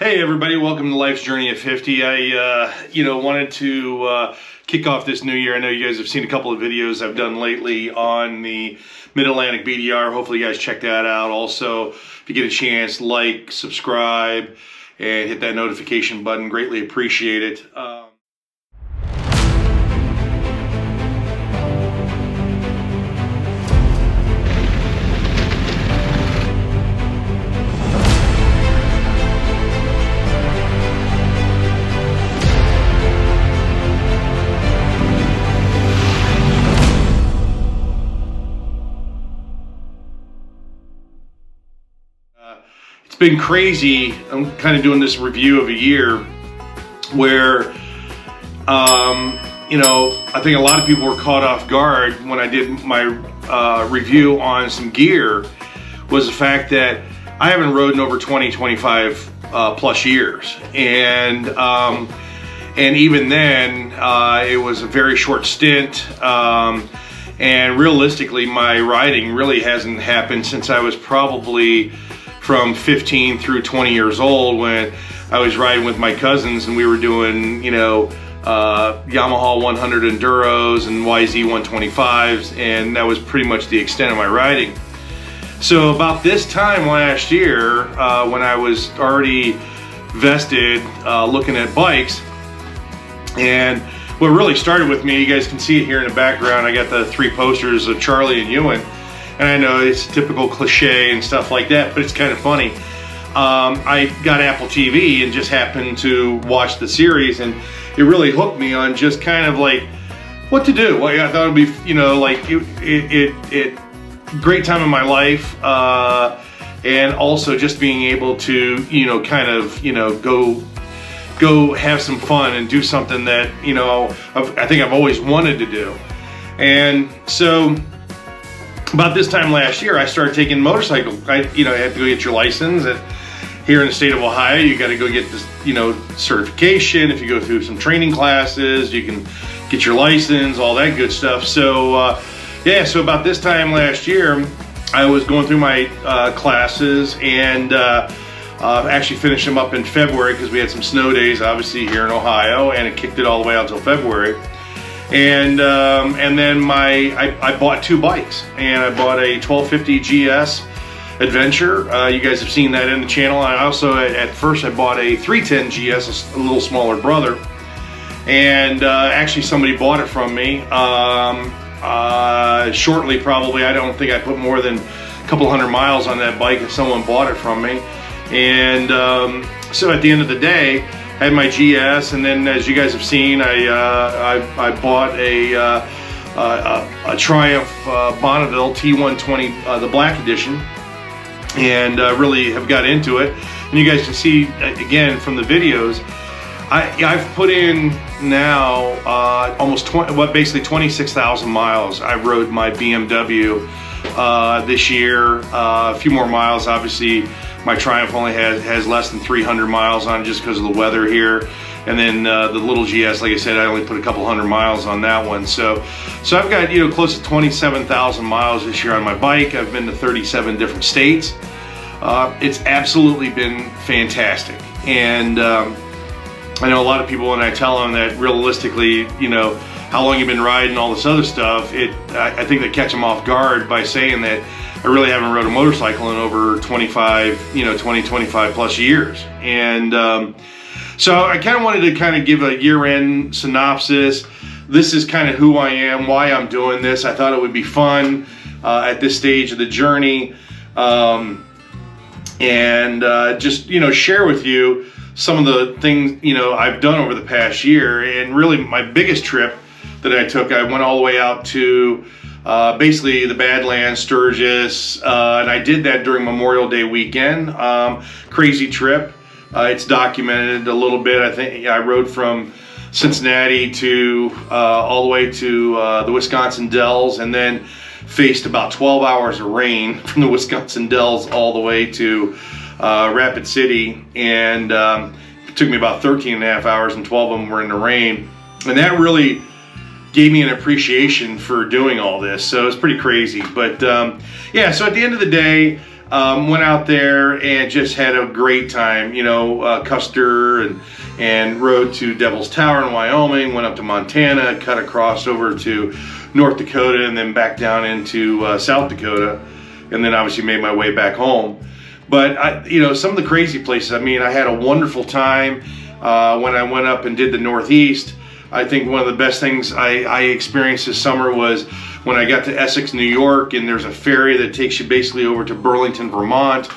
Hey everybody, welcome to Life's Journey at 50. I wanted to kick off this new year. I know you guys have seen a couple of videos I've done lately on the Mid-Atlantic BDR. Hopefully you guys check that out. Also, if you get a chance, like, subscribe, and hit that notification button. Greatly appreciate it. It's been crazy. I'm kind of doing this review of a year where, I think a lot of people were caught off guard when I did my review on some gear, was the fact that I haven't rode in over 25 plus years. And even then, it was a very short stint. And realistically, my riding really hasn't happened since I was probably from 15 through 20 years old, when I was riding with my cousins and we were doing, Yamaha 100 Enduros and YZ 125s, and that was pretty much the extent of my riding. So about this time last year, when I was already vested looking at bikes, and what really started with me, you guys can see it here in the background, I got the 3 posters of Charlie and Ewan. And I know it's typical cliche and stuff like that, but it's kind of funny. I got Apple TV and just happened to watch the series, and it really hooked me on just kind of like what to do. Like, I thought it would be, great time in my life, and also just being able to, go have some fun and do something that, I think I've always wanted to do. And so, about this time last year, I started taking motorcycle. I had to go get your license. Here in the state of Ohio, you got to go get this, certification. If you go through some training classes, you can get your license, all that good stuff. So, so about this time last year, I was going through my classes and actually finished them up in February because we had some snow days, obviously, here in Ohio, and it kicked it all the way out until February. And then I bought 2 bikes, and I bought a 1250 GS Adventure. You guys have seen that in the channel. I also, at first, I bought a 310 GS, a little smaller brother, and actually somebody bought it from me shortly, probably. I don't think I put more than a couple hundred miles on that bike, and someone bought it from me. And so at the end of the day, I had my GS, and then, as you guys have seen, I bought a Triumph Bonneville T120, the black edition, and really have got into it. And you guys can see again from the videos, I've put in now almost basically 26,000 miles. I rode my BMW this year. A few more miles, obviously. My Triumph only has less than 300 miles on it just because of the weather here. And then the little GS, like I said, I only put a couple hundred miles on that one. So I've got, close to 27,000 miles this year on my bike. I've been to 37 different states. It's absolutely been fantastic. And I know a lot of people, when I tell them that realistically, how long you've been riding, all this other stuff, I think they catch them off guard by saying that I really haven't rode a motorcycle in over 25 plus years. And so I kind of wanted to kind of give a year-end synopsis. This is kind of who I am, why I'm doing this. I thought it would be fun at this stage of the journey, and just, share with you some of the things, I've done over the past year. And really my biggest trip that I took, I went all the way out to basically the Badlands, Sturgis, and I did that during Memorial Day weekend. Crazy trip. It's documented a little bit. I think I rode from Cincinnati to all the way to the Wisconsin Dells, and then faced about 12 hours of rain from the Wisconsin Dells all the way to Rapid City, and it took me about 13 and a half hours, and 12 of them were in the rain. And that really gave me an appreciation for doing all this. So it's pretty crazy. But yeah, so at the end of the day, went out there and just had a great time. You know, Custer and rode to Devil's Tower in Wyoming, went up to Montana, cut across over to North Dakota, and then back down into South Dakota, and then obviously made my way back home. But you know, some of the crazy places, I mean, I had a wonderful time when I went up and did the Northeast. I think one of the best things I experienced this summer was when I got to Essex, New York, and there's a ferry that takes you basically over to Burlington, Vermont.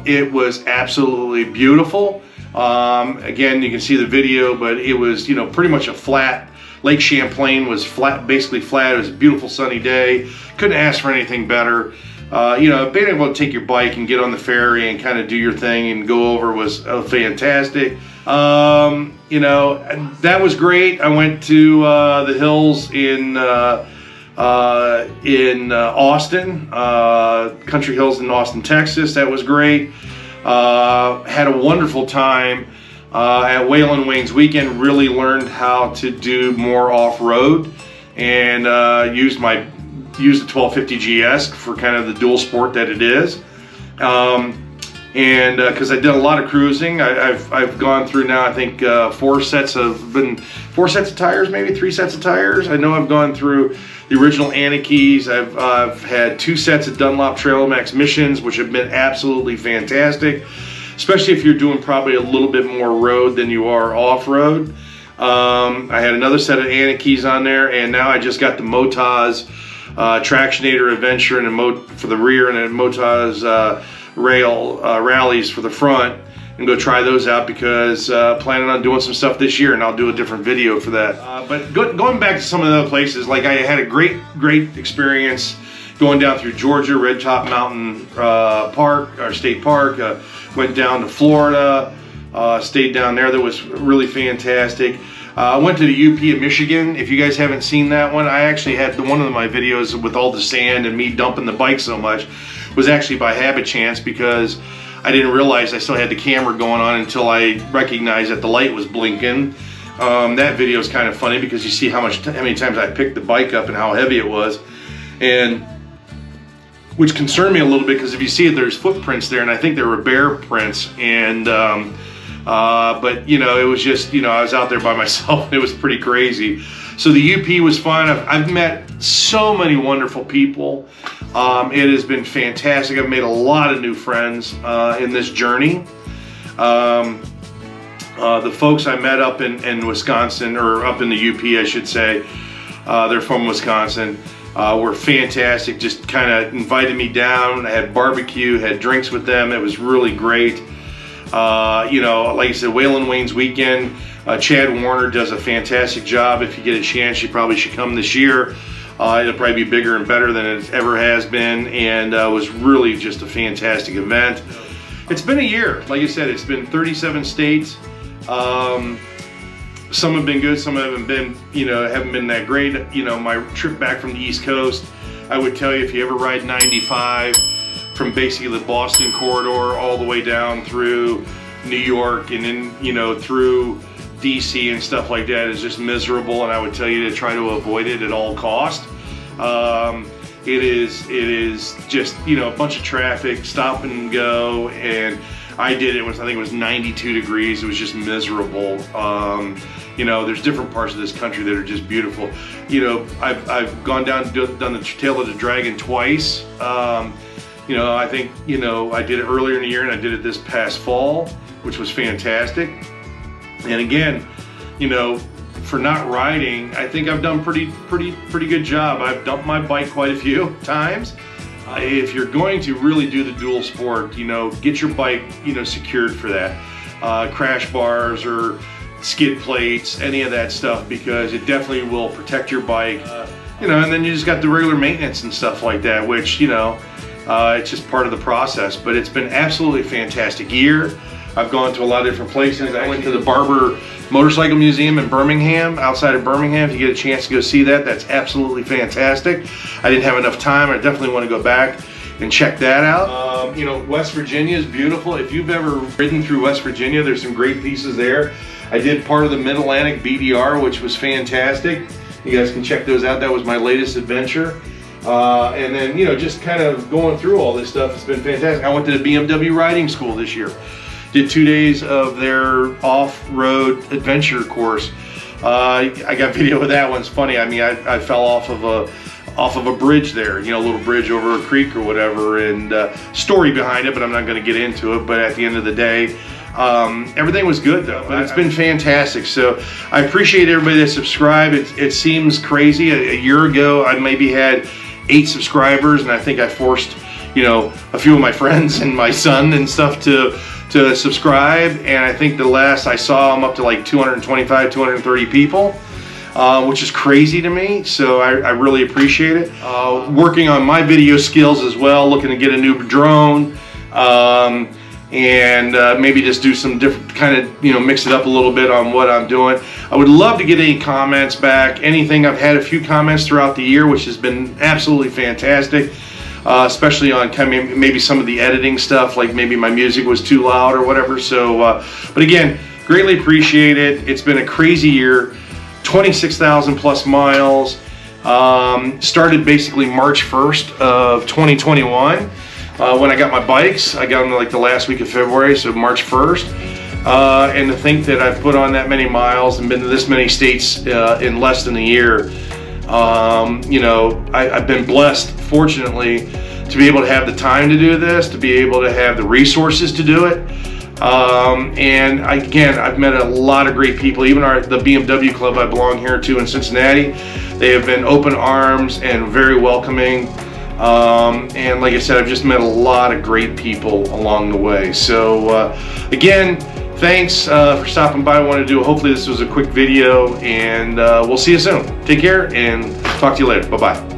It was absolutely beautiful. Again, you can see the video, but it was, you know, pretty much a flat. Lake Champlain was flat, basically flat. It was a beautiful sunny day. Couldn't ask for anything better. You know, being able to take your bike and get on the ferry and kind of do your thing and go over was fantastic. You know, that was great. I went to the hills in Austin, Country Hills in Austin, Texas. That was great. Had a wonderful time at Waylon Wayne's Weekend. Really learned how to do more off-road and used the 1250 GS for kind of the dual sport that it is. And because I did a lot of cruising, I've gone through now, I think 4 sets of tires, maybe 3 sets of tires. I know I've gone through the original Anakis. I've had 2 sets of Dunlop Trail Max Missions, which have been absolutely fantastic, especially if you're doing probably a little bit more road than you are off-road. I had another set of Anakis on there, and now I just got the Motaz Tractionator Adventure and for the rear, and then Motaz rallies for the front, and go try those out because planning on doing some stuff this year, and I'll do a different video for that. But going back to some of the other places, like I had a great experience going down through Georgia, Red Top Mountain Park, or State Park. Went down to Florida, stayed down there. That was really fantastic. I went to the UP of Michigan. If you guys haven't seen that one, I actually had one of my videos with all the sand and me dumping the bike so much was actually by habit chance, because I didn't realize I still had the camera going on until I recognized that the light was blinking. That video is kind of funny because you see how many times I picked the bike up and how heavy it was, and which concerned me a little bit because if you see it, there's footprints there, and I think there were bear prints. And but you know, it was just, you know, I was out there by myself and it was pretty crazy. So the UP was fun. I've met so many wonderful people. It has been fantastic. I've made a lot of new friends in this journey. The folks I met up in Wisconsin, or up in the UP, I should say, they're from Wisconsin, were fantastic. Just kind of invited me down. I had barbecue, had drinks with them. It was really great. You know, like I said, Waylon Wayne's Weekend, Chad Warner does a fantastic job. If you get a chance, you probably should come this year. It'll probably be bigger and better than it ever has been, and was really just a fantastic event. It's been a year. Like I said, it's been 37 states. Some have been good, some haven't been, you know, haven't been that great. You know, my trip back from the East Coast, I would tell you, if you ever ride 95 from basically the Boston corridor all the way down through New York and then, you know, through DC and stuff like that, is just miserable, and I would tell you to try to avoid it at all cost. It is just, you know, a bunch of traffic, stop and go, and I did it, I think it was 92 degrees. It was just miserable. You know, there's different parts of this country that are just beautiful. You know, I've gone down and done the Tail of the Dragon twice. You know, I think, you know, I did it earlier in the year and I did it this past fall, which was fantastic. And again, you know, for not riding, I think I've done pretty good job. I've dumped my bike quite a few times. If you're going to really do the dual sport, you know, get your bike, you know, secured for that. Crash bars or skid plates, any of that stuff, because it definitely will protect your bike. You know, and then you just got the regular maintenance and stuff like that, which, you know, it's just part of the process. But it's been absolutely fantastic year. I've gone to a lot of different places. I went to the Barber Motorcycle Museum in Birmingham, outside of Birmingham. If you get a chance to go see that, that's absolutely fantastic. I didn't have enough time. I definitely want to go back and check that out. You know, West Virginia is beautiful. If you've ever ridden through West Virginia, there's some great pieces there. I did part of the Mid-Atlantic BDR, which was fantastic. You guys can check those out. That was my latest adventure. And then, you know, just kind of going through all this stuff, it's been fantastic. I went to the BMW riding school this year. Did 2 days of their off-road adventure course. I got video of that one. It's funny. I mean, I fell off of a bridge there, you know, a little bridge over a creek or whatever, and story behind it, but I'm not going to get into it. But at the end of the day, everything was good though. But it's been fantastic. So I appreciate everybody that subscribed. It seems crazy. A year ago, I maybe had 8 subscribers, and I think I forced, you know, a few of my friends and my son and stuff to subscribe, and I think the last I saw, I'm up to like 225, 230 people, which is crazy to me, so I really appreciate it. Working on my video skills as well, looking to get a new drone, and maybe just do some different kind of, you know, mix it up a little bit on what I'm doing. I would love to get any comments back, anything. I've had a few comments throughout the year, which has been absolutely fantastic. Especially on kind of maybe some of the editing stuff, like maybe my music was too loud or whatever. So, but again, greatly appreciate it. It's been a crazy year, 26,000 plus miles. Started basically March 1st of 2021 when I got my bikes. I got them like the last week of February, so March 1st. And to think that I've put on that many miles and been to this many states in less than a year. You know, I've been blessed, fortunately, to be able to have the time to do this, to be able to have the resources to do it. And again, I've met a lot of great people, even the BMW club I belong here to in Cincinnati. They have been open arms and very welcoming. And like I said, I've just met a lot of great people along the way. So again, thanks for stopping by. I wanted to do, hopefully this was a quick video, and we'll see you soon. Take care and talk to you later. Bye-bye.